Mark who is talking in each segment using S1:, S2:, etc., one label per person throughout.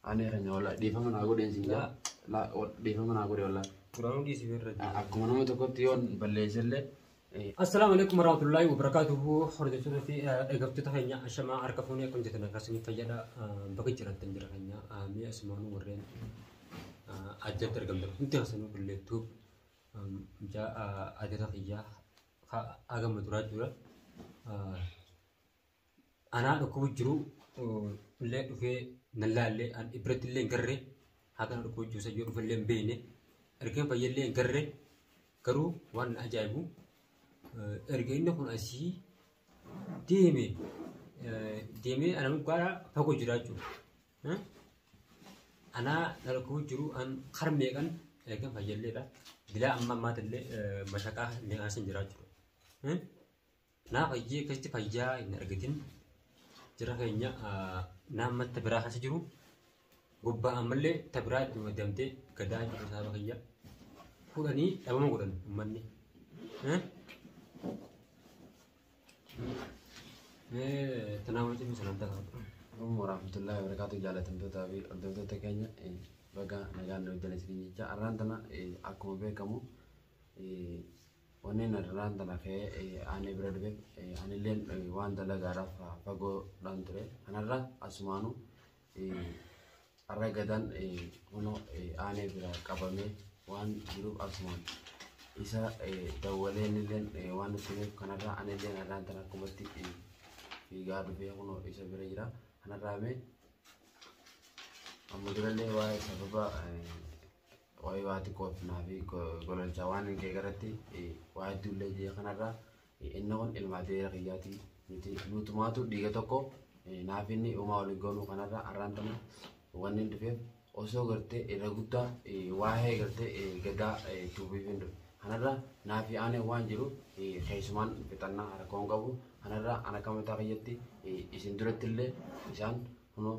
S1: Ane hanya wala di mana aku den singa la di mana aku wala
S2: kurang di sini raja.
S1: Aku mana tu kau tion baleselle.
S2: Assalamualaikum warahmatullahi wabarakatuh. Hormat fi egabtu tahanya ashama arkafuni kun jatana kasini fayada bagi jiran tanjiranya mi asmanu warren ajat tergambar inti hasanu kulletu ja ajata khija agam madurajura ana ko juru le fe nalalle an ibratille garre hakan ko jusa jodu falle bene erken fayalle garre karu wan ajaibu ergena kun asi deme ana mukara fako jiraju ana nalko juru an kharme kan erken fayalle da bila amma matalle mashaka ne asin jiraju na fayye kasti fayya in ergetin jira kaynya nama tabra khasiru gobba amalle tabra dumdamte kada jiru saba kayya kudani abama kudan manni تناول جميع سلام تكاد.
S1: ورحمة الله وبركاته جالة تبي أردت تكينيا بقى نجان نودل سريني جا أرانتنا أكو بكمو ونين أرانتنا في أنا بردبك أنا لين وان دلا غارف فاقو دانتري أنا را أسمانو أرجعان هنو أنا برا كابامي وان جروب أسمان isa dawalen len wanu sene kanara ane len arantana kumati igadu be hono isa berejira anarame amudrele wa sababa wa wati ko nabi golal jawan ke garati wa dulle je kanara innon ilmade riyati niti nutumatu diga tokko nafini uma wali gonu kanara arantana wanin defe oso garte iragutta wa he garte gaga tubi vindu Anara nafi ane wanjiru khaisman betanna ara kongabu anara anakamata kayati isindurattille isan hono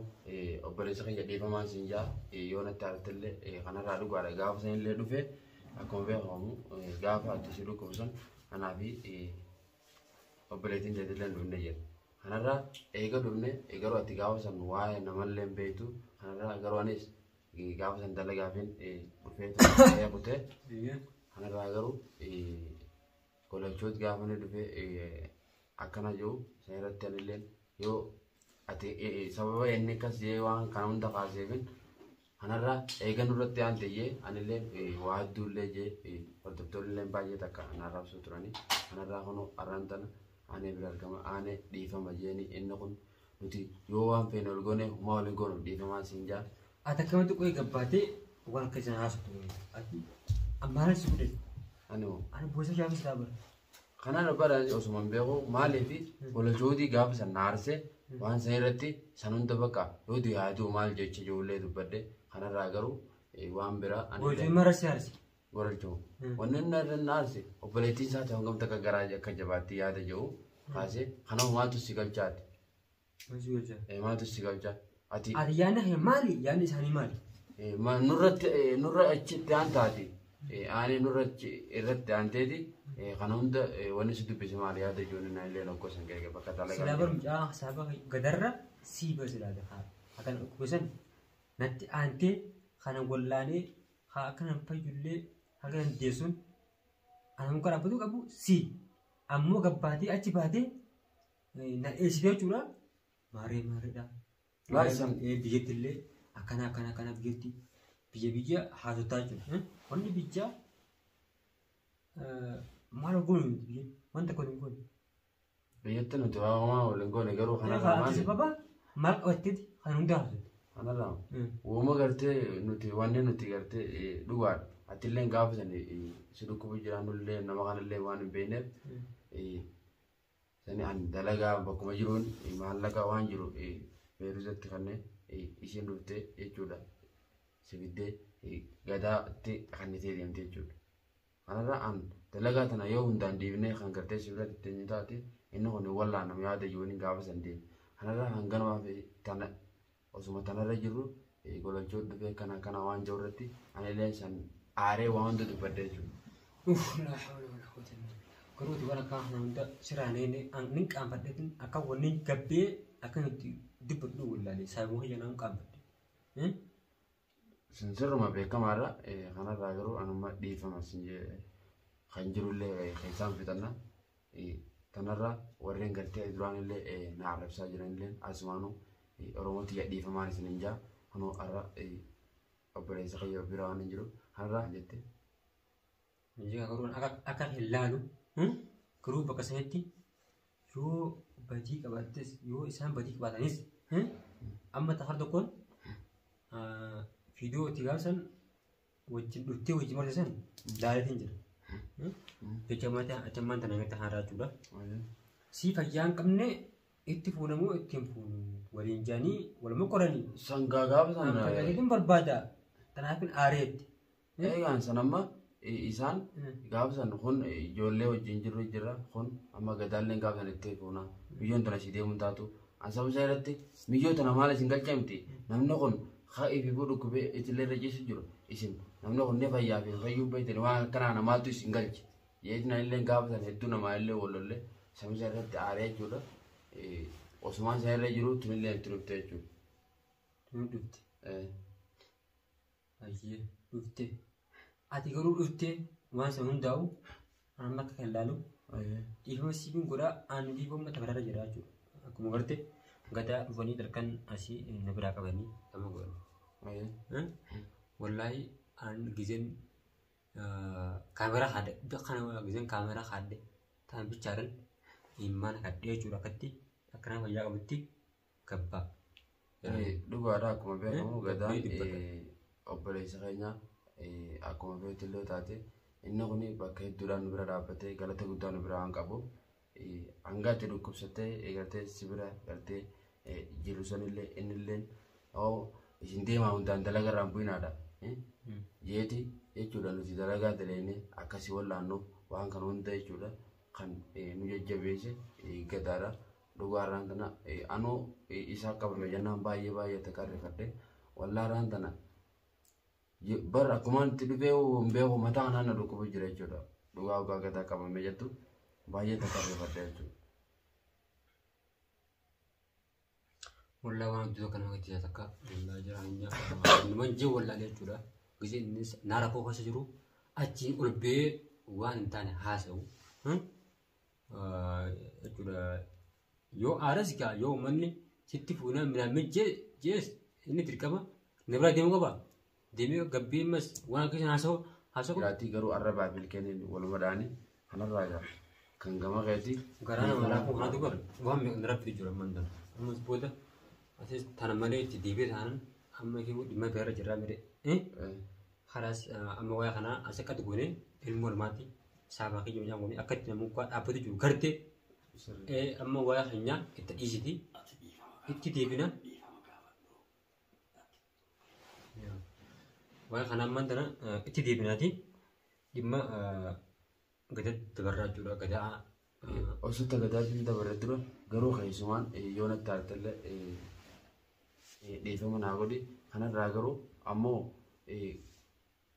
S1: operesa kaya defama sinja yona tartille anara adu gara gaaf sen le dufe akombe homu gaaf atisiru kosan anafi operating dedelen dunne yer anara ega dunne egaro ati gaaf san wae namalle betu anara agaro anis gaaf san dalagafin dufe ya kute Ana ragaru kolachot gafane dufe akana jo sayrat tanillen yo ati sababa enne kas je wan kanun da faseben anara egan urat ante ye anille wadulle je ortoptolle baje takka anara sutrani anara hono arantana ane biral kama ane difama jeni ennakun nuti yo wan penol gone mawle gono difama sinja
S2: atakamatu ko gabbate wan kajan hasu ati Amara sudah.
S1: Anu
S2: bosan jam sabar.
S1: Karena lepas dari Osman Bego malefi, kalau jodi gap senarse, wan seirati sanun tabaka, jodi hadu mal jeci jole tu berde, karena ragaru, wan bera.
S2: Bosan marasi harus.
S1: Goral jo. Wanen narse, operating saat hongam tak garaja kajabati ada jo, hase, karena matu sigal cat. Matu sigal cat. Ati.
S2: Yana hemali, yana sani mali.
S1: Nurra acit antati. Ani nurrat irrat antedi kanunda wani situ bismali ada joni na ile lokko sangke bakka talaga
S2: silabar mja saba gadarra siba silada akan kusan nanti ante kana gollane akan fajulle akan desun anam kara butu kabu si ammo gabbati achi bade na esbe chura mare da
S1: lasan
S2: bijetille akana bijeti bija hazutaju Oni bija malu gun bija manta kau gun.
S1: Bijetan itu awam oleh gun negara
S2: kana mana. Sebab mal otit kanun dah.
S1: Kana lah. Wama gerte nuti wanne nuti gerte luar. Atilen gaf seni sudu kubu jalan nulle nama kana le wan bene. Seni an dalaga bakumajurun mahalaga wan juru beruzat kanne isin rute ejuda. Sebide gada ti akan diterima tujuh. Karena an telaga tanah yo undan di mana kan kerja sudah diterima tadi, ini kan wala nama ada jualin gawa sendiri. Karena anggan wae tanah, osuma tanah rajuru, kalau jod deh kana wan jorati, ane lensan are wan tu pada ju.
S2: Lah hawla wala quwwata illa billah. Kalau tu kalau kah nanda serane ini angin kampat itu, akak wani gabe akan diperdua lagi. Saya mau yang angin kampat.
S1: Sirruma beekamaadha. Kanarraa garuu anuma dhiifama kan jirullee kan isaan fixanna. Tanarraa warreen gartee duraan illee na arrabsaa jiranillee asumaanuu Oromootti dhiifamaan isiniin jaa. Kunoo har'a obboleessa kiyya biraa waan hin jiru. Kanarraa jette.
S2: Garuu akka hin laalu garuu bakka sanatti yoo badii qabaattes yoo isaan badii qabaatanis amma ta'a tokkoon viidiyoo itti gaafsan wajjin dhuftee wajjin marsisan daalatiin jira. Jecha ammaan tana natti haaraa jechuudha. Si fayyaa hin qabne itti fuunamoo ittiin fuunu waliin jaanii waluma qoranii.
S1: Sangaa gaafa sana.
S2: Fayyadamuun barbaada. Kanaaf aareetti.
S1: Eegaan sanamma isaan gaafa sana kun ijoollee wajjin jirru jira kun amma gadaalleen gaafa sana itti fuuna biyyoon tana si deemuun taatu asaba isaa irratti miyyoo tana maal isin galchamti namni kun haa fi fuudhu kubee itillee irra ciisu jiru isin namni kun ne fayyaa fi fayyuu beektan waan kanaa namaatu isin galchi yeetina illee gaafa sana hedduu namaa illee walollee asaba isaa irratti aaree jechuudha osumaan isaa irra jiru tunillee itti dhufte jechuudha.
S2: Tun dhufte. Ayyee dhufte. Ati garuu dhuftee waan sana hundaa'u amma akka kan ilaalu dhiifama siibiin godhaa aan dhiifama tagararra jira jechuudha. Akkuma garte gadaa dhufanii darkan asii na biraa qabanii nama godhan. Wallaahi aan gizeen kaameraa haadhe kana gizeen kaameraa haadhe ta'an bichaadhaan immaan hadhee jechuudha akkatti akkana fayyaa qabutti gabbaa.
S1: Dhugaadhaa akkuma beekamu gadaan obboleessa keenyaa akkuma beektillee taate inni kun bakka hedduudhaan bira dhaabbatee galata guddaa nu bira waan qabu hanga itti dhukkubsattee eegaltee si bira galtee jiru sanillee innillee isin deemaa hundaan dalagarraan bu'inaadha jeeti jechuudha nuti dalagaa daleene akkasii wallaannuuf waan kana hunda jechuudha kan nu jajjabeesse gadaadha dhugaarraan tana anuu isaa qabame jennaan baay'ee takarrifadhe wallaarraan tana bara akkuma itti dhufee beeku mataa kanaan na dhukkubu jira jechuudha dhugaa dhugaa gadaa qabame jettu baay'ee takarrifadhe jechuudha.
S2: Wallaa waan iddoo kana wajjin takka wallaa jiraanya numan jee wallaalee jechuudha. Gisee innis naara koo keessa jiru achiin ol ba'ee waan hin taane haasa'u jechuudha. Yoo aaras gaa yoo uummanni sitti fuunaan midhaan jees inni dirqama na biraa deemuu qaba. Deemee gabbii mas waan keessan haasa'u.
S1: Jiraatii garuu arrabaa bilkeenii waluma dhaanii kanarraa jira. Kan gama keetii.
S2: Garaa nama laafuu kanatu bara waan meeqan rakkatu jira mandana. Ammas booda asis tana malee itti deebee taanan amma kee dhimma beera jirraa mire. Karaas amma wayaa kanaa as akkatti goonee ilmoo ilmaatti saabaa kiyya mijaan goonee akkatti namni kubbaa dhaabbatu jiru gartee amma wayaa keenyaa itti dhiisiti itti deebina. Wayaa kanaa mandana itti deebinaati dhimma gadaa dabarraa jechuudha gadaa.
S1: Osoo gadaatiin dabarra dura garuu keessumaan yoo natti argalle dhiifama naa godhi kanarraa garuu ammoo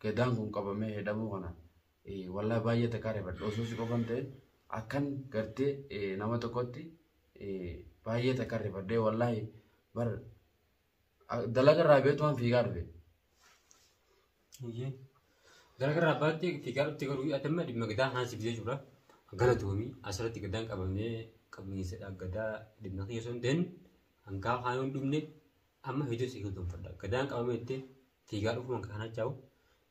S1: gadaan kun qabamee hidhamuu kana wallaahi baay'ee takarrifadhe osoo si qofan ta'e akkan gartee nama tokkotti baay'ee takarrifadhe wallaahi bar dalagarraa beetumaan fiigaa dhufe.
S2: Dalagarraa baay'ee fiigaa dhufte garuu atamma dhimma gadaa haansiif jechuudha. Galatoomii asirratti gadaan qabamee qabamiinsadha gadaa dhimma keessoo hin ta'in hangaa haa hin dhumne amma hedduu si galtoonfadha. Gadaan qabamee itti fiigaa dhufuun kan kana chaa'u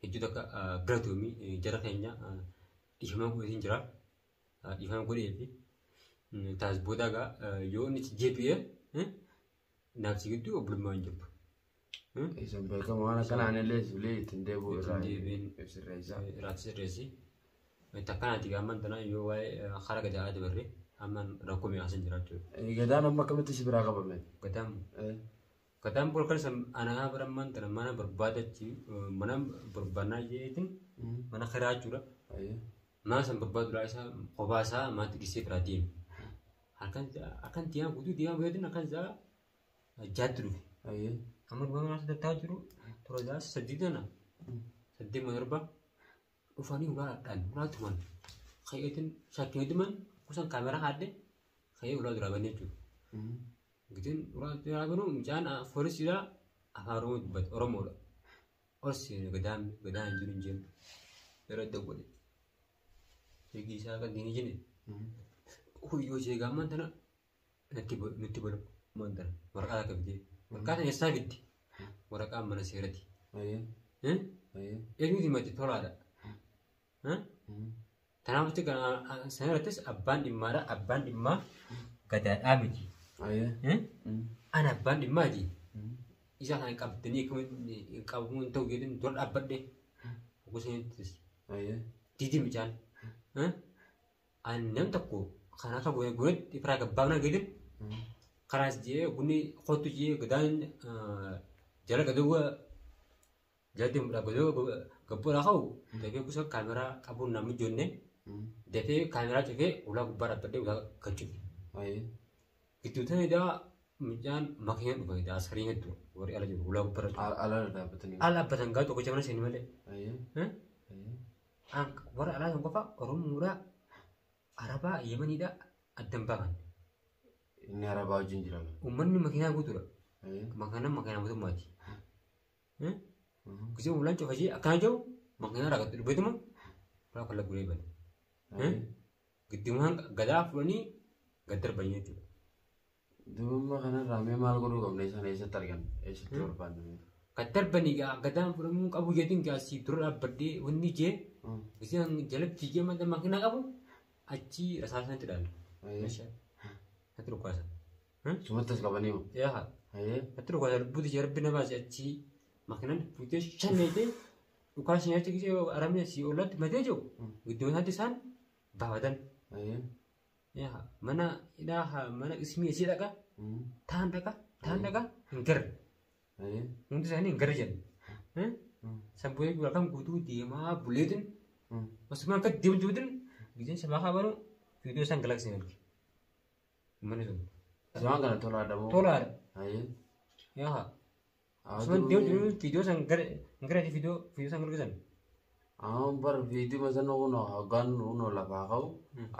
S2: hedduu takka galatoomii jara keenya dhiifama godheetiin jira. Dhiifama godhee fi taas booda egaa yoo inni jeebi'ee naaf si gidduu obbolummaa hin jirtu.
S1: Isin beekamu waan akkanaan illee sibiilii ittiin deebi'u
S2: irraa sirreessi. Takkanatti gaamman tana yoo waa'ee hara gadaa dabarre amman rakkoo mi'aasan jiraachuu.
S1: Gadaan amma akkamitti si biraa qabame?
S2: Gadaan bolkan anaa baramman tana mana barbaadachi mana barbaannaa jeetin mana kiraachuudha. Mana san barbaadulaa isaa kophaa isaa maatti gisee biraa deemu. Akkan diimaa guutuu diimaa bayyadin akkan isaa jaatti dhufe. Amma dhugaa mana sadarkaa jiru toora sadii tana sadii manarba. Ufani ulaadhaan ulaatuman kayyatin shakkiiduman kusan kaameraa haadde kayyee ulaa duraabanii jechuudha. Gitiin ulaa duraabanu mucaan foolisiidhaa afaan oromoo dubbatu oromoodha ol seene gadaan jiru hin jennu yeroo dawwale eegii isaa kan diinii jenne huyyoo sheegaa ammaan tana nutti bolu ammaan tana waraqaa akka fidee waraqaa tana eessaa fiddi waraqaa mana seerati eenyuuti mati tolaadha tanaafatti sanarrattis abbaan dhimmaadha abbaan dhimmaa gadaadhaa miti ana abbaan dhimmaati isa kan qabdanii qabuun ta'u jedhin dura dhaabbadhe gosanittis didi micaan nam tokko kan akka gonetti firaa gabbaabnaa gedin karaas jee gunni kottu jee gadaan jala gadoo jadi gadoo gabboola ka'u dafee gosa kaameraa qabuun namni jonne dafee kaameraa cufee ulaa gubbaa dhaabbadhe ulaa gachuufi gidduu ta'e daa micaan makiinaan dhufa daa askarii hedduu warri ala jiru ulaa gubbaa dhaabbatanii ala dhaabbatan gaa tokko jamana seeni malee warra alaa sun qofa oromoodhaa arabaa yemaniidhaa addan baakan
S1: inni arabaa wajjin jira
S2: uummanni makiinaa guutuudha makiinaa mootummaati gisee ulaan cufajee akkana jiru makiinaa raakatti dhubbeetuma ulaa kolla guree bane gidduumaan gadaa fudhanii gad darbanii jechuudha.
S1: Duuba kanarraa mee maal godhuu qabna isaan eessatti argan eessatti barbaadne
S2: gad darbanii gadaan fudhamuu qabu jedhin gaasii dura dhaabbadhee wanni jee gisee jalatti jee manta makiinaa qabu achi rasaasanatti dhaalu. Natti dhukkaasan.
S1: Sumattas qabanii moo?
S2: Yaa natti dhukkaasan lubbuuti jee rabbi namaas achi makiinaan fuutee shanneetee dhukaasan nyaatti gisee aramni asii ollaatti matee jiru gidduu isaatti isaan baafatan. Yaa mana ismii asii dhaqa taan dhaqa hin garre. Hundi isaanii hin garre jedhan. Sabbooyee gurra kan guutuu deemaa buleetin osuma akka deemu jiruutin giseen sabaa kaabanu viidiyoo isaan galaksii arge. Mana sun.
S1: Zaman kana tolaadha moo?
S2: Tolaadha. Yaa osuma deemu jiru viidiyoo isaan gara viidiyoo isaan galgeessan.
S1: Bar viidiyoo masan uno hagan uno lafaa qabu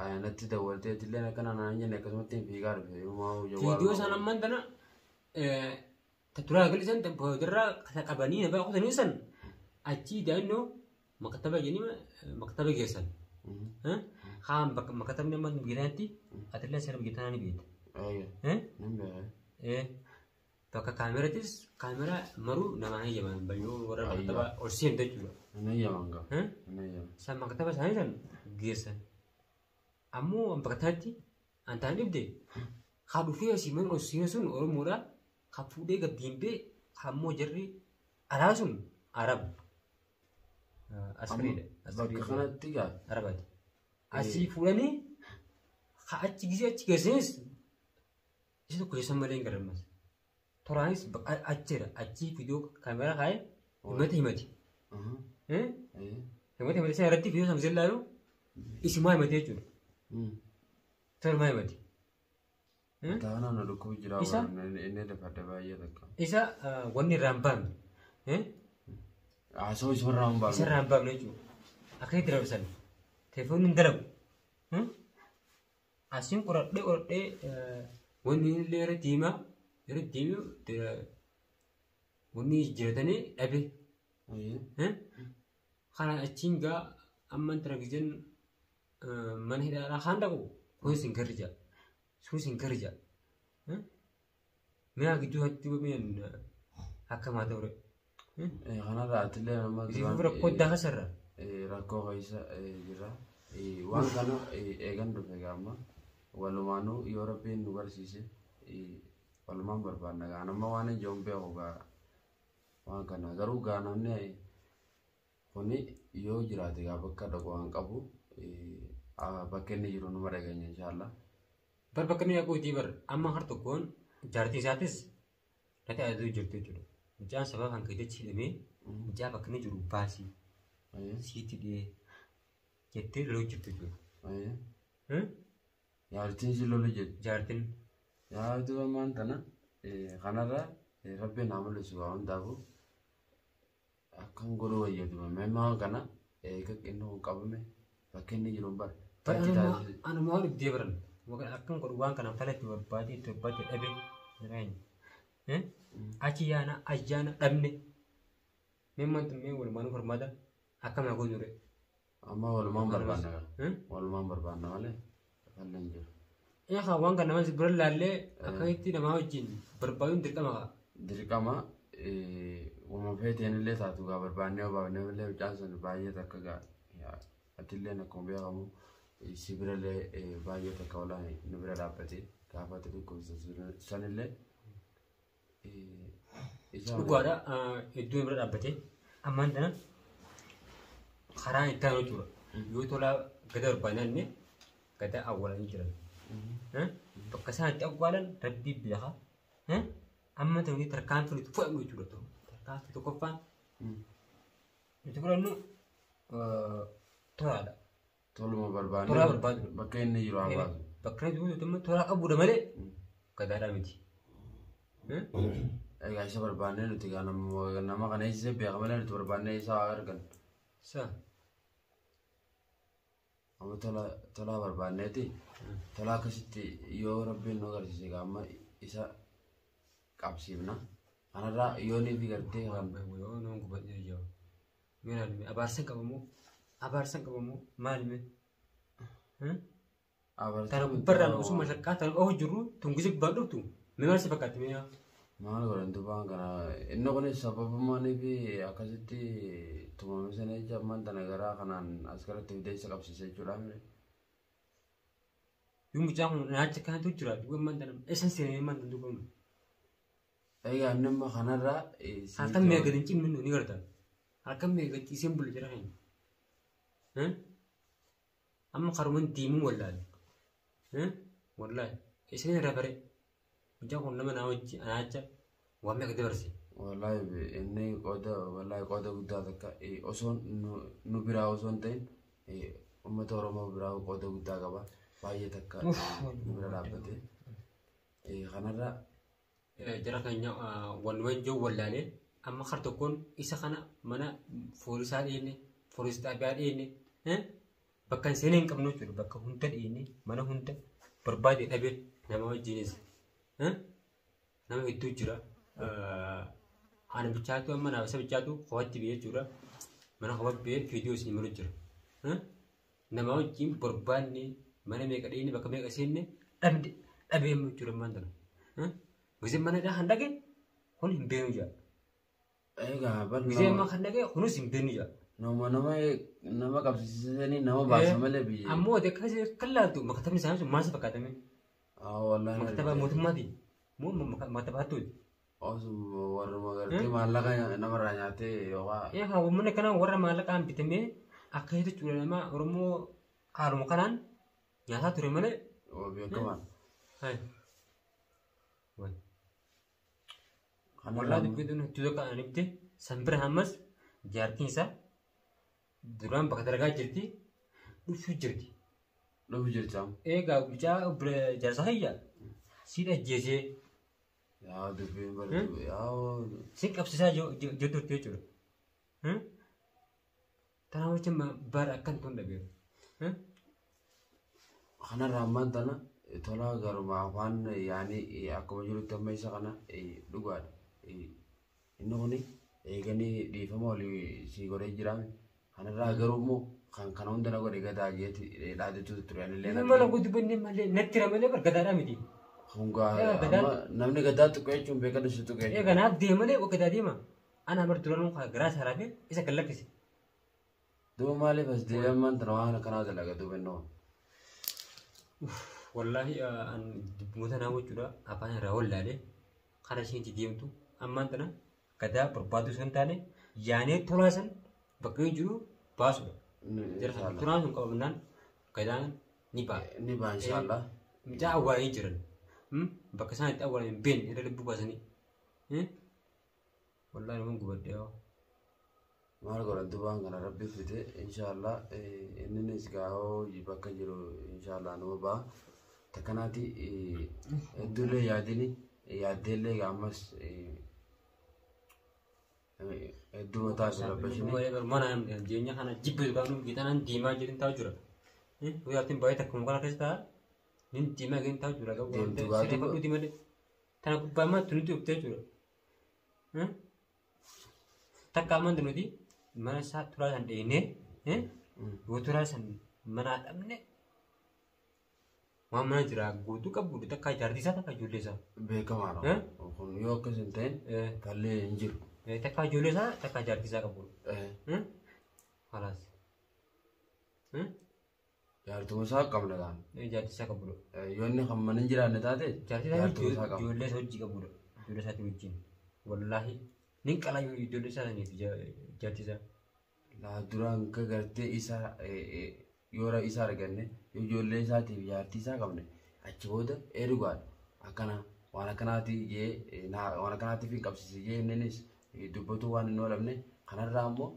S1: ayanatti dawwaltee tilleen akkana naan jenne akkasumatti hin fiigaa dhufe yooma
S2: viidiyoo isaan ammaan tana turaa gallisan boodarraa qabanii nabaa qotanii san achi daannoo maktaba jenima maktaba geessan. Haan maktabni ammaan biyyataatti atillee seera biyyataa ni beekta. Bakka kaameratis kaameraa maruu namaa eeyyaman bayyoo warra maktaba ol seentu jechuudha.
S1: Eeyyaman gaa.
S2: Isaan maktaba isaanii san geessan. Ammoo bakka taatti antaan dhibde haa dhufee asii mana ol seenuu sun oromoodhaa haa fuudhee gabbiimbee haa ammoo jarri alaa sun araba. Askariidha.
S1: Bakka kanatti gaa.
S2: Arabaati. Asii fuudhanii haa achi gisee achi geessanis isa tokko keessan malee hin garamaas. Toraanis achira achi viidiyoo kaameraa kaa'ee himati. Himati isaa irratti viidiyoo sana zillaalu isimaa himate jechuudha. Tormaa himati.
S1: Taana na dhukkuu jira inni dafadde baay'ee takka.
S2: Isa wanni irraa hin baafne.
S1: Asoo isarraa hin baafne.
S2: Isarraa hin baafne jechuudha. Akkasitti raabsan. Telefoonni hin dalagu. Asiin qoradhee wanni illee irra diimaa yeroo deemu wanni jiratanii dhabe. Kana achiin gaa amman tana giseen mana hidhaadhaa haan dhaqu kunis hin garrija. Sunis hin garrija. Mi'a gidduu hatti bamiyan akka maa ta'u.
S1: Kanarraa atillee nama
S2: Isiif rakkoo addaa kasarra.
S1: Rakkoo keessa jira. Waan kana eegan dhufe gaama. Walumaanuu yoo rabbiin nu barsiise walumaan barbaadna gaa nama waan ijoon beeku gaa waan kana garuu gaa namni kuni yoo jiraate gaa bakka dhaqu waan qabu bakka inni jiru numa dhageenye inshaallah.
S2: Bakka inni yaaquu bar amma har tokkoon jaartii isaatis natti aduu jirtu jechuudha. Mucaan sababa kan keessatti hidhamee mucaa bakka inni jiru baasii siiti dhiyee jettee loluu jirtu jechuudha.
S1: Jaartiin si lolu jedhu.
S2: Jaartiin.
S1: Yaa duuba maan tana kanarraa rabbiin haa mul'isu waa hundaafu akkan godhuu fayyaduma meemaa kana qaqqinni kun qabame bakka inni jiru hin bare.
S2: Anuma waan itti baran akkan godhu waan kana falatti barbaadee dhabe. achi yaana ayyaana dhabne memman tummee walumaan hormaata akkama goonure
S1: amma walumaan barbaanna malee fallan jiru.
S2: Yaa waan kan nama bira laallee akkamitti namaa wajjin barbaaduun
S1: dirqama uumama feeteen illee taatu gaa barbaannee obaafnee illee mucaan sun baay'ee takka gaa atillee akkuma beekamu si birallee baay'ee takka olaan nu bira dhaabbate gaafa xixiqqoomsa sanillee
S2: dhugaadha iddoo bira dhaabbate ammaan tana karaan itti aanu jechuudha yoo tolaa gada barbaannee gada awwaalanii jiran. Bakka isaan itti awwaalan rabbii beeka. Amma ta'uun tarkaanfii nuti fudhannu jechuudha. Tarkaanfii tokkoffaan nuti fudhannu toraadha.
S1: Toluma barbaadu.
S2: Toraa barbaadu.
S1: Bakka inni jiru hawaasa.
S2: Bakka inni jiru toraa qabuudha malee gadaadhaa miti.
S1: Egaa isa barbaannee nuti nama kana eegsisee beeka malee nuti barbaannee isaa argan.
S2: Isaa.
S1: Amma tolaa barbaanneeti. Tolaa akkasitti yoo rabbiin nu agarsiise gaama isa qabsiifna. Kanarraa yoo ni fi gartee kan.
S2: Yoo nuun gubadhee jiru. Meenaa abaarsan qabamu maalime? Tana gubbarraan osuma shaqqaa tana oo jiru tungisi gubbaa dhuftu maal si fakkaatti mi'a?
S1: Maal godhan dubaan kana inni kunis sababummaanii fi akkasitti tumame sana jecha ammaan tana garaa kanaan as garatti fidee isa qabsiise jechuudha.
S2: Yung mucaan kun naacha kanatu jira duuba ammaan tana eessan seenee ammaan tana duuba.
S1: Egaa inni amma kanarraa
S2: halkan meeqatti hin cimnu ni garta. Halkan meeqatti isiin bulu jira hin. Amma karuman diimuu wallaale. Wallaale isin irraa bare. Mucaan kun nama naa wajji naacha waan meeqa dabarse.
S1: Wallahi inni qooda guddaa takka osoo nu biraa osoo hin ta'in uummata Oromoo biraa qooda guddaa qaba. Baay'ee takka nu bira dhaabbate. Kanarraa
S2: jara keenya walumaan jiru wallaalee amma kar tokkoon isa kana mana foolisaa dhiyeenne foolis xaabiyaa dhiyeenne bakka hin seenee hin qabnu jechuudha bakka hunda dhiyeenne mana hunda barbaade dhabee nama wajjinis nama hedduu jira ana bichaatu amma naaf isa bichaatu qofatti biyya jechuudha mana qofatti biyya viidiyoo isin malu jira nama wajjin barbaanne mana meeqa dhiyeenne bakka meeqa seenne dhabee jechuudha ammaan tana. Bisa mana dah hendak ke? Kun himbenu je.
S1: Egaa bar
S2: bisa mana hendak ke? Kunus himbenu je.
S1: Nama kapsisi ni nama bahasa malee biyya.
S2: Ammoo dekat sih kalau tu maktabni sana cuma masih pakai tapi.
S1: Wallahi.
S2: Maktab mutum mati. Mu maktab tu.
S1: Warra magartee maallaqa nama irraa nyaatee yookaan.
S2: Yaa mana kana warra maallaqa bitamee akka itu cuma nama Oromoo haaluma kanaan nyaataa ture malee.
S1: Beekamaan.
S2: Hai. Wallah dubbiin tun tuuta kan ibte sanbira hammas jaartiin isaa duraan bakka dalagaa jirti dhufuu jirti.
S1: Dhufuu jirti.
S2: Egaa bichaa jaarsa hayya siidha ajjeesee.
S1: Yaa dubbiin baratu yaa.
S2: Si qabsiisaa jirtu jechuudha. Tanaa wajjin bara akkan tun dhabeeru.
S1: Kanarraa ammaan tana tola garuma afaan yaani akkuma jirutti amma isa kana dhugaadha. Inni kuni eeganii dhiifama olii si godhee jiraame. Kanarraa garuu immoo kan kana hunda na godhe gadaa jeeti dhaadachuu ture anillee.
S2: Mana guutuu bannee malee natti ramalee gadaadhaa miti.
S1: Namni gadaa tuqee jechuun beekatu si tuqee.
S2: Kanaaf deemalee gadaa deema. Ana bar duraan garaa saraafee isa kan lakkise.
S1: Duuba maaliif as deeman tana waan kanaa dalaga duuba innoo.
S2: Wallahi dubbimoota naa jechuudha afaan irraa wallaalee karaa isheetti deemtu ammaan tana gadaa barbaadu sun taane yaanee tolaasan bakka hin jiru baasudha. Turaan sun qabamnaan gadaan ni ba'a.
S1: Ni ba'a inshaallah.
S2: Mucaa awwaalanii jiran bakka isaan itti awwaalan hin beekne irra lubbuu baasanii. Wallahi namoonni gubadde
S1: maal godhan dubaan kana rabbi fite inshaallah inninis gaa'oo bakka jiru inshaallah nama ba'a. Takkanaati hedduullee yaaddeellee ammas hedduu mataa isa rabbashini.
S2: Mana jireenya kana jibbiidhaan gitanaan diimaa jedhin taa'u jira. Guyyaattiin baay'ee takkuma kana keessa ta'a. Nin diimaa jedhin taa'u jira. Siree fadhuuti malee. Tana gubbaa maatti nuti uffitee jira. Takka amantu nuti mana isaa turaa san dheenee yoo turaa san mana dhabne waan mana jira guutuu qabu takka ijaartii isaa takka ijoollee isaa.
S1: Beekamaadha. Kun yoo akkas hin ta'in kallee hin jiru.
S2: Takka ijoollee isaa takka ijaartii isaa qabu. Halas.
S1: Jaartuma isaa qabna kaan.
S2: Ijaartii isaa qabu.
S1: Yoo inni kan mana hin jiraanne taate
S2: jaartii isaa qabu. Ijoollee isaa hojii qabu. Ijoollee isaatti wajjin. Wallaahi nin qalaa ijoollee isaa saniif jaartii isaa.
S1: Laa duraan ka gartee isaa yoora isaa arganne ijoollee isaatiif jaartii isaa qabne achi booda dhugaadha. Akkana waan akkanaati jee waan akkanaatiif hin qabsiise jee innis dubbatu waan hin oolamne kanarraa ammoo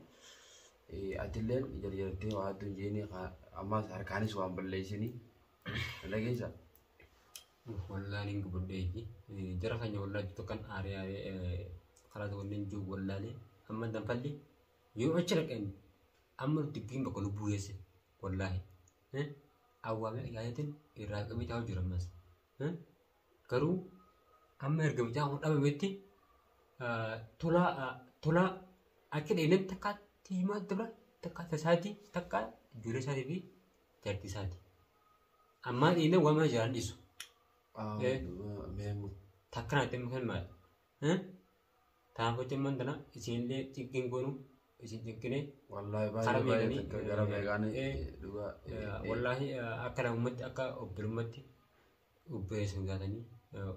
S1: atilleen jarjartee waa adduun jeeni ammas harkaanis waan balleessini dhageessa.
S2: Wallaahi hin gubadheeji jara keenya wallaahi tokkan aaree karaa tokko inni jiru wallaahi amma danfalli yoo achi dhaqeen amma dubbiin bakka lubbuu geesse wallaahi awwaamee dhagaayetiin irraa qabee taa'u jira ammas garuu amma erga bitaa kun dhabametti tolaa akka dheedan takka tiimaa dura takka tasaati takka ijoollee isaatii fi jaartii isaati ammaa dheedan waan mana jiraan dhiisu takka naatti amma kan maal taa'aaf hojjeman tana isinillee xiqqeen goonuu isin xiqqinee
S1: wallahi baay'ee gara meeqaanii dhugaa
S2: wallahi akka namummaatti akka obbolummaatti obboleessan gaatanii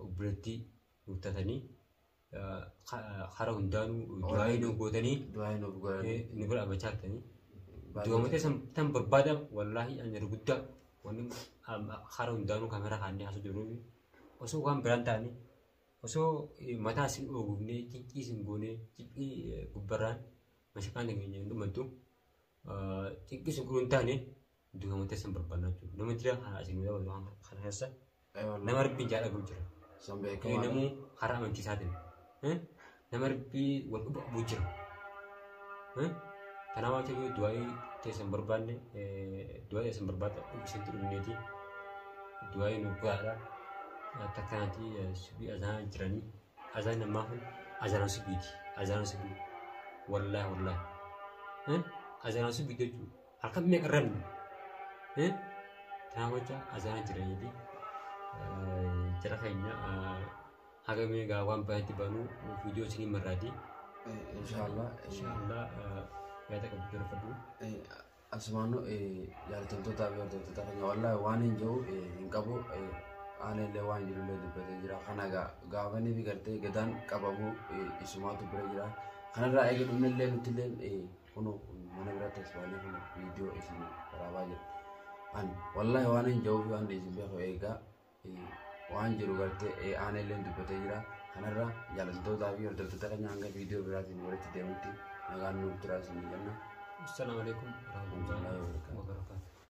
S2: obboleettii guuttatanii hara hundaanuu du'aayii nuuf gootanii nu bira dhaabachaa jirtanii du'amatee san barbaada wallahi anyar guddaa wanni hara hundaanuu kaameraa kaannee haasoo jiruufi osoo waan biraan ta'anii osoo mataa isin oguufnee cinqii isin goonee cinqii gubbarraan mashaqqaan keenya hin dhumattu cinqii isin guruu hin taane du'amatee san barbaadna jechuudha. Nama jira kana isin guddaa waan kana keessa nama rabbiin jaadhabu jira. Namuu hara amantii isaatiin nama rabbii wal dhubuu jira. Kanaaf waan ta'eef du'aayii teessan barbaadne du'aayii teessan barbaadne isinitti dhumneeti du'aayii nu gaadha. Takkanatti subii azaan jiranii azaan namaa kun azaan subii wallahi azaan subii jechuudha halkan meeqa rannu kanaaf jecha azaan jiranii jara keenya haga meeqa waan baay'eetti banuu viidiyoo isinii marraati
S1: inshallah
S2: yaada qabu jira fadhu
S1: asmaanu jaallatamtoota fi hordoftoota keenya wallahi waan hin jiru hin qabu aanillee waan jirullee dubbatee jira kana gaafanii fi gartee gadaan qabamu isumaatu bira jira kanarraa eega dhumnillee nutillee kunu mana biratti asbaanee kun viidiyoo isin waraabaa jira an wallahi waan hin jiru fi waan isin beeku eegaa waan jiru gartee aanillee dubbatee jira kanarraa jaallatamtootaa fi hordoftoota keenya hanga viidiyoo biraatiin walitti deemutti nagaan nuuf turaa isin jenna.
S2: Assalamu alaikum warahmatullahi wabarakatuh.